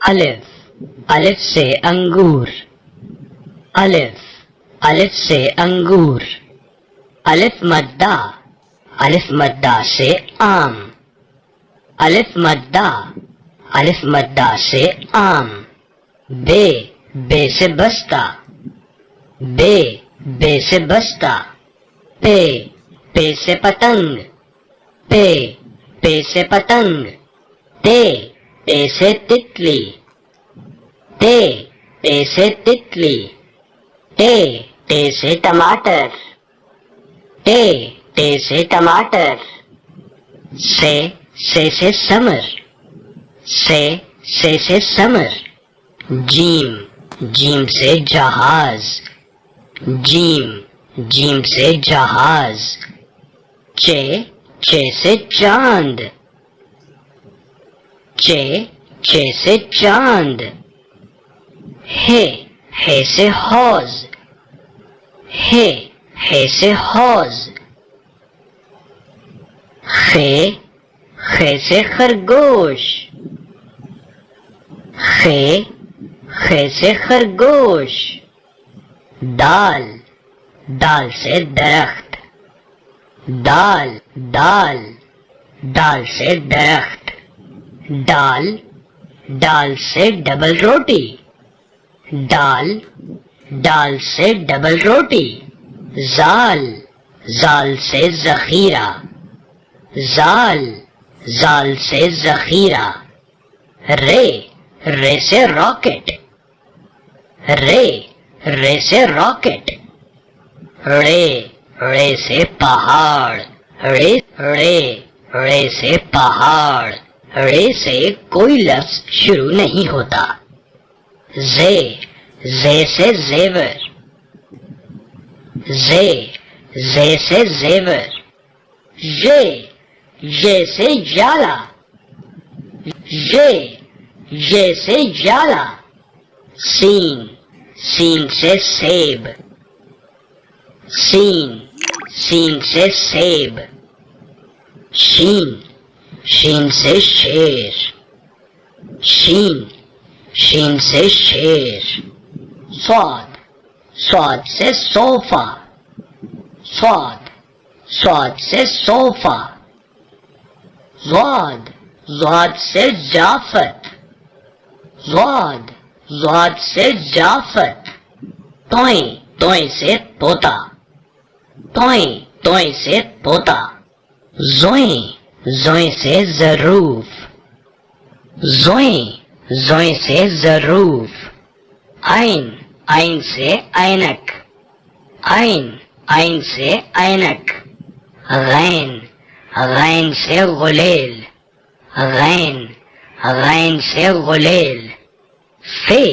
الف الف سے انگور، الف الف سے انگور، الف مدہ الف مدہ سے آم، الف مدہ الف مدہ سے آم، بے بے سے بستہ، بے بے سے بستہ، پے پے سے پتنگ، پے پے سے پتنگ، تے تے سے تتلی، تے تے سے تتلی، ٹے ٹے سے ٹماٹر، ٹے ٹے سے ٹماٹر، سے سمر، سے سمر، جیم جیم سے جہاز، جیم جیم سے جہاز، چے چے سے چاند، چے چے سے چاند، ہے سے حوض، ہے سے حوض، خے سے خرگوش، خے سے خرگوش، دال دال سے درخت، دال دال دال سے درخت، ڈال ڈال سے ڈبل روٹی، ڈال ڈال سے ڈبل روٹی، زال زال سے ذخیرہ، زال زال سے ذخیرہ، رے سے راکٹ، رے سے راکٹ، رے سے پہاڑ، رے سے پہاڑ، رے سے کوئی لفظ شروع نہیں ہوتا، زے سے زیور، زے سے زیور، یہ سے جالا، یہ سے جالا، سین سے سیب، سین سے سیب، شین سے شیر، شین سے شیر، سواد سے صوفہ، سواد سے صوفہ، زواد سے جافت، زواد سے جافت، توئیں سے طوطا، توئیں سے طوطا، زوئیں سے ظروف، زوئیں سے ظروف، عین سے عینک، عین سے عینک، غین سے غلیل، غین سے غلیل، فے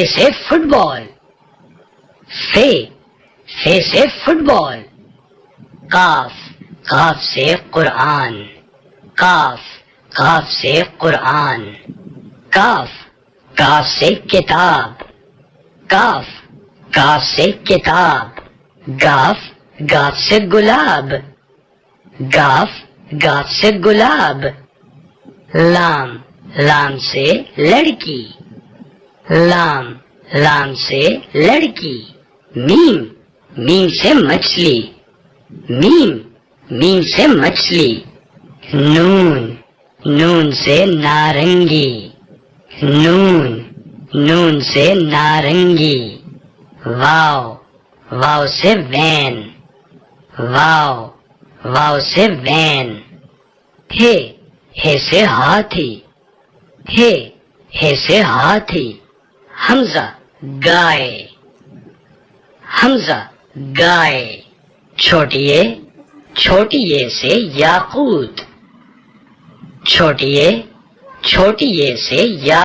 سے فٹ بال، فے سے فٹ بال، کاف سے قرآن، کاف سے قرآن، کاف سے کتاب، کاف سے کتاب، گاف سے گلاب، گاف سے گلاب، لام سے لڑکی، لام سے لڑکی، میم سے مچھلی، میم سے مچھلی، نون سے نارنگی، نون سے نارنگی، واو سے وین، واو سے وین، ہے سے ہاتھی، ہے سے ہاتھی، حمزہ گائے، حمزہ گائے، چھوٹی اے سے یاقوت، چھوٹی اے سے